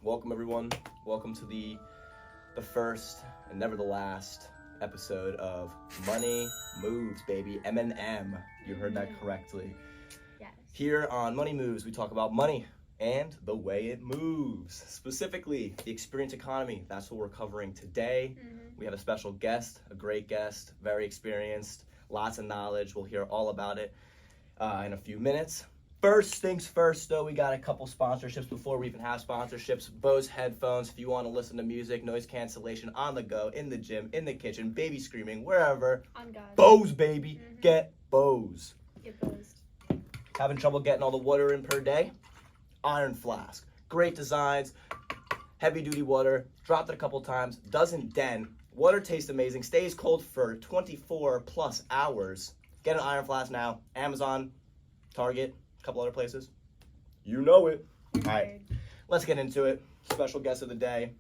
Welcome everyone. Welcome to the first and never the last episode of Money Moves, baby. M&M. You heard that correctly. Yes. Here on Money Moves, we talk about money and the way it moves. Specifically, the experience economy. That's what we're covering today. We have a special guest, a great guest, very experienced, lots of knowledge. We'll hear all about it in a few minutes. First things first, though, we got a couple sponsorships before we even have sponsorships. Bose headphones, if you want to listen to music, noise cancellation, on the go, in the gym, in the kitchen, baby screaming, wherever. On God. Bose, baby. Get Bose. Get Bose. Having trouble getting all the water in per day? Iron Flask. Great designs, heavy-duty water. Dropped it a couple times, doesn't dent. Water tastes amazing, stays cold for 24 plus hours. Get an Iron Flask now. Amazon, Target, couple other places. You know it. All right, let's get into it. Special guest of the day.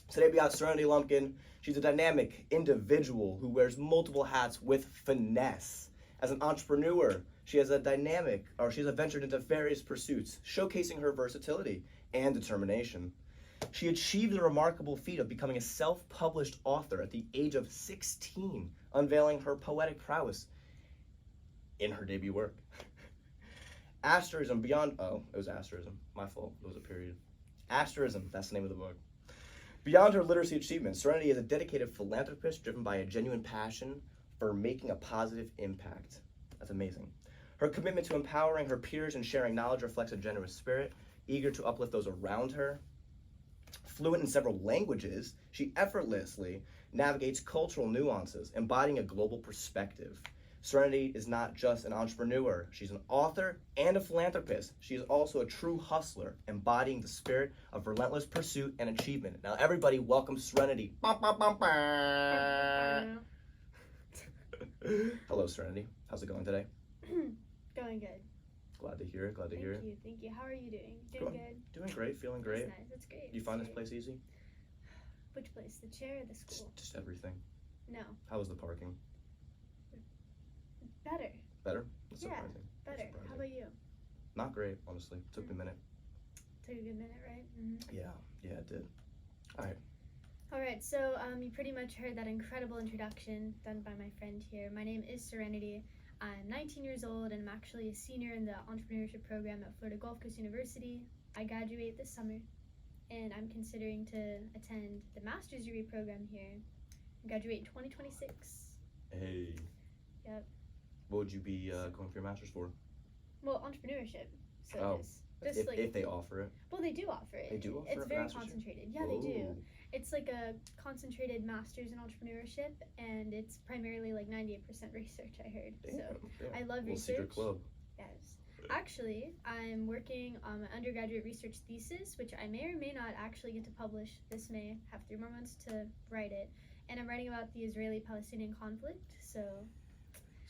Today we got Serenaty Lumpkin. She's a dynamic individual who wears multiple hats with finesse. As an entrepreneur, she's ventured into various pursuits, showcasing her versatility and determination. She achieved the remarkable feat of becoming a self-published author at the age of 16, unveiling her poetic prowess in her debut work. Asterism Beyond, it was Asterism, my fault, it was a period. Asterism, that's the name of the book. Beyond her literacy achievements, Serenaty is a dedicated philanthropist driven by a genuine passion for making a positive impact. That's amazing. Her commitment to empowering her peers and sharing knowledge reflects a generous spirit, eager to uplift those around her. Fluent in several languages, she effortlessly navigates cultural nuances, embodying a global perspective. Serenaty is not just an entrepreneur. She's an author and a philanthropist. She is also a true hustler, embodying the spirit of relentless pursuit and achievement. Now, everybody, welcome Serenaty. Hello, Serenaty. How's it going today? Going good. Glad to hear it. Glad to hear it. Thank you. How are you doing? Doing good? Doing great. Feeling great. That's nice. That's great. Do you find this place easy? Which place? The chair or the school? Just everything. No. How was the parking? Better. Better? That's Yeah, surprising. better. That's surprising. How about you? Not great, honestly. Took me a minute. Took a good minute, right? Yeah, it did. All right, so you pretty much heard that incredible introduction done by my friend here. My name is Serenaty. I'm 19 years old and I'm actually a senior in the entrepreneurship program at Florida Gulf Coast University. I graduate this summer and I'm considering to attend the master's degree program here and graduate in 2026. Hey. Yep. What would you be going for your master's for? Well, entrepreneurship. So if they offer it. Well, they do offer it. They do offer It's a very master's concentrated. Yeah, they do. It's like a concentrated master's in entrepreneurship, and it's primarily like 98% research, I heard. I love research. Secret club. Yes. Actually, I'm working on my undergraduate research thesis, which I may or may not actually get to publish this May. I have 3 more months to write it. And I'm writing about the Israeli-Palestinian conflict, so...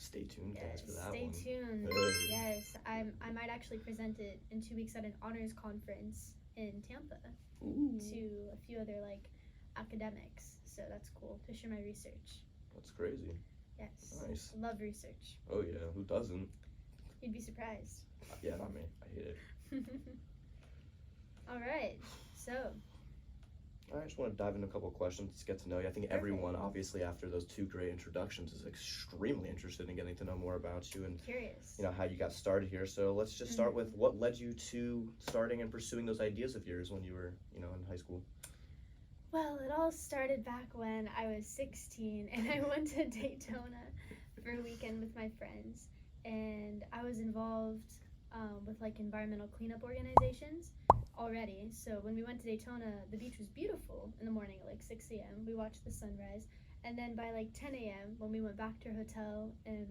Stay tuned, guys, for that Stay one. tuned. Hey. Yes, I might actually present it in 2 weeks at an honors conference in Tampa. Ooh. To a few other academics, so that's cool to share my research. That's crazy. Yes. Nice. I love research. Oh yeah, who doesn't? You'd be surprised. Yeah, not me. I hate it. All right, so I just want to dive into a couple of questions to get to know you. I think everyone, obviously, after those 2 great introductions, is extremely interested in getting to know more about you and curious. How you got started here. So let's just start with what led you to starting and pursuing those ideas of yours when you were, in high school. Well, it all started back when I was 16 and I went to Daytona for a weekend with my friends, and I was involved with environmental cleanup organizations already. So when we went to Daytona, the beach was beautiful in the morning at 6 a.m. We watched the sunrise, and then by 10 a.m. when we went back to our hotel and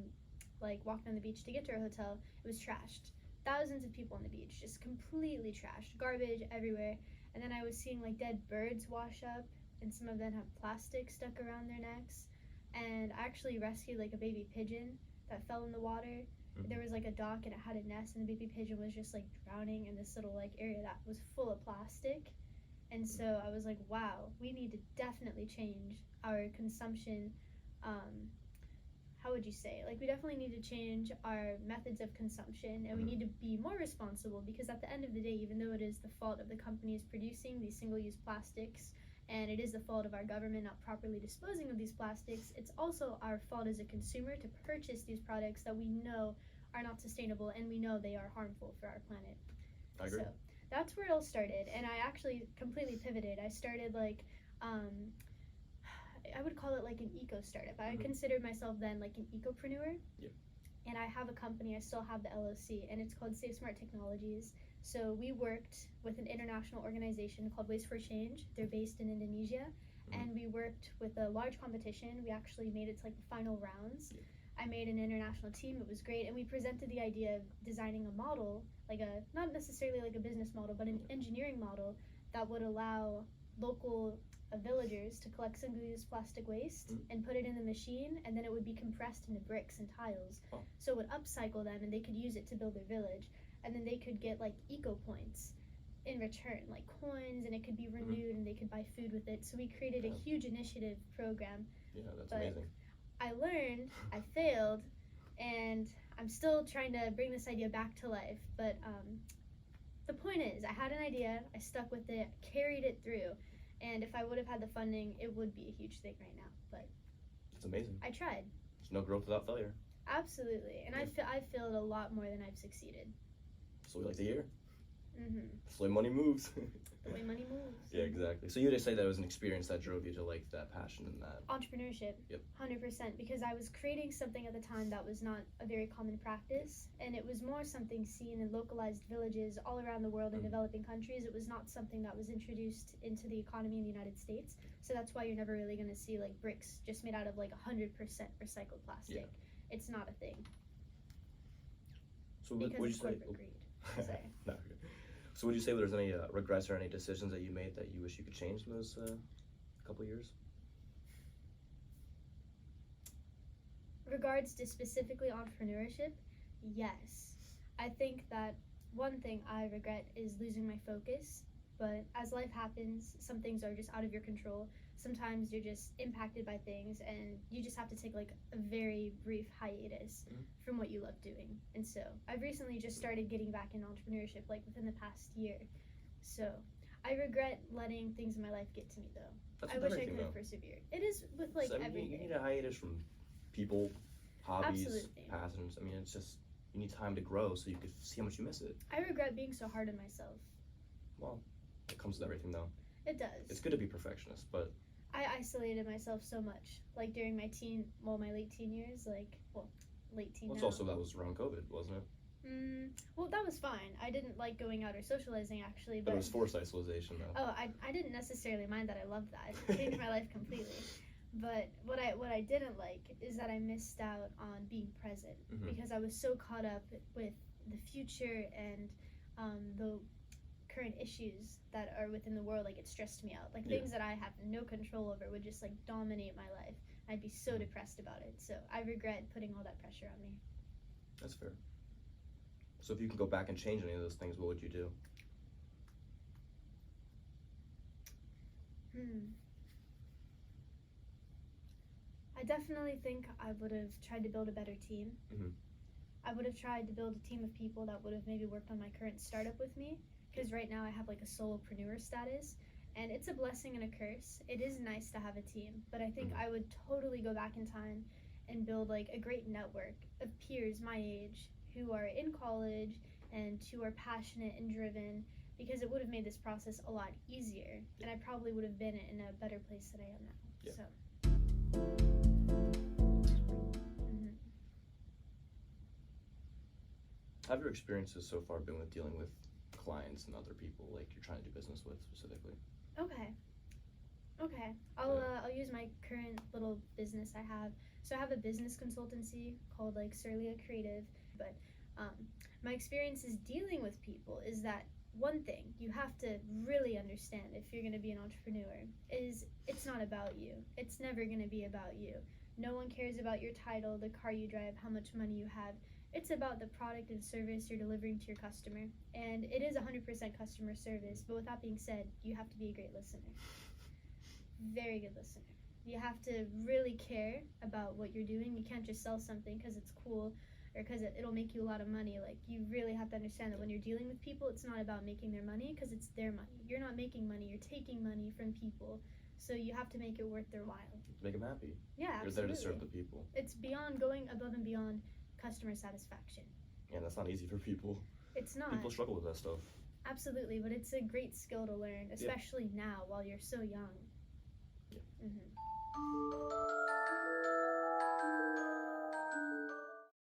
walked on the beach to get to our hotel, it was trashed. Thousands of people on the beach, just completely trashed, garbage everywhere. And then I was seeing dead birds wash up, and some of them have plastic stuck around their necks. And I actually rescued a baby pigeon that fell in the water. There was a dock and it had a nest, and the baby pigeon was just drowning in this little area that was full of plastic. And so I was wow, we need to definitely change our consumption how would you say, like, we definitely need to change our methods of consumption, and we need to be more responsible, because at the end of the day, even though it is the fault of the companies producing these single-use plastics, and it is the fault of our government not properly disposing of these plastics, it's also our fault as a consumer to purchase these products that we know are not sustainable, and we know they are harmful for our planet. I agree. So that's where it all started, and I actually completely pivoted. I started like, I would call it like an eco startup. I considered myself then like an ecopreneur. Yeah. And I have a company, I still have the LLC, and it's called Safe Smart Technologies. So we worked with an international organization called Waste for Change. They're based in Indonesia. And we worked with a large competition. We actually made it to like the final rounds. Yeah. I made an international team. It was great. And we presented the idea of designing a model, like a, not necessarily like a business model, but an engineering model that would allow local villagers to collect single-use plastic waste and put it in the machine, and then it would be compressed into bricks and tiles. Oh. So it would upcycle them, and they could use it to build their village. And then they could get like eco points in return, like coins, and it could be renewed, and they could buy food with it. So we created a huge initiative program. Yeah, that's But amazing. I learned, I failed, and I'm still trying to bring this idea back to life. But the point is, I had an idea, I stuck with it, carried it through, and if I would have had the funding, it would be a huge thing right now. But It's amazing. I tried. There's no growth without failure. Absolutely, and I failed a lot more than I've succeeded. That's what we like to hear. Mm-hmm. That's the way money moves. The way money moves. Yeah, exactly. So you just say that was an experience that drove you to like that passion and that. Entrepreneurship. Yep. 100%, because I was creating something at the time that was not a very common practice, and it was more something seen in localized villages all around the world in developing countries. It was not something that was introduced into the economy in the United States. So that's why you're never really going to see like bricks just made out of like 100% recycled plastic. Yeah. It's not a thing. So Because would you of say? corporate greed. Sorry. No, you're good. So would you say there's any regrets or any decisions that you made that you wish you could change in those couple years? Regards to specifically entrepreneurship, yes. I think that one thing I regret is losing my focus, but as life happens, some things are just out of your control. Sometimes you're just impacted by things, and you just have to take like a very brief hiatus from what you love doing. And so I've recently just started getting back in entrepreneurship, like within the past year. So I regret letting things in my life get to me, though. That's I with wish I everything, could have though. persevered. It is with like So, I mean, everything. you need a hiatus from people, hobbies, Absolutely. passions. I mean, it's just you need time to grow so you could see how much you miss it. I regret being so hard on myself. Well, it comes with everything, though. It does. It's good to be perfectionist, but I isolated myself so much, like during my late teen years, late teen. it's now. also that was around COVID, wasn't it? Well, that was fine. I didn't like going out or socializing, actually, But but it was forced isolation, though. oh, I didn't necessarily mind that. I loved that. It changed my life completely. But what I didn't like is that I missed out on being present because I was so caught up with the future and the current issues that are within the world. Like, it stressed me out. Like, things that I have no control over would just like dominate my life. I'd be so depressed about it. So I regret putting all that pressure on me. That's fair. So if you can go back and change any of those things, what would you do? I definitely think I would have tried to build a better team. I would have tried to build a team of people that would have maybe worked on my current startup with me, because right now I have like a solopreneur status, and it's a blessing and a curse. It is nice to have a team, but I think I would totally go back in time and build like a great network of peers my age who are in college and who are passionate and driven, because it would have made this process a lot easier, and I probably would have been in a better place than I am now. Yeah. So. How have your experiences so far been with dealing with clients and other people like you're trying to do business with specifically? Okay. I'll use my current little business I have. So I have a business consultancy called like Serenaty Creative, but my experience is dealing with people is that one thing you have to really understand if you're going to be an entrepreneur is it's not about you. It's never going to be about you. No one cares about your title, the car you drive, how much money you have. It's about the product and service you're delivering to your customer. And it is 100% customer service, but with that being said, you have to be a great listener. Very good listener. You have to really care about what you're doing. You can't just sell something because it's cool or because it'll make you a lot of money. Like, you really have to understand that when you're dealing with people, it's not about making their money because it's their money. You're not making money, you're taking money from people. So you have to make it worth their while. Make them happy. Yeah, You're absolutely. there to serve the people. It's beyond going above and beyond customer satisfaction. Yeah, that's not easy for people. It's not. People struggle with that stuff. Absolutely, but it's a great skill to learn, especially now while you're so young. Yeah. Mm-hmm.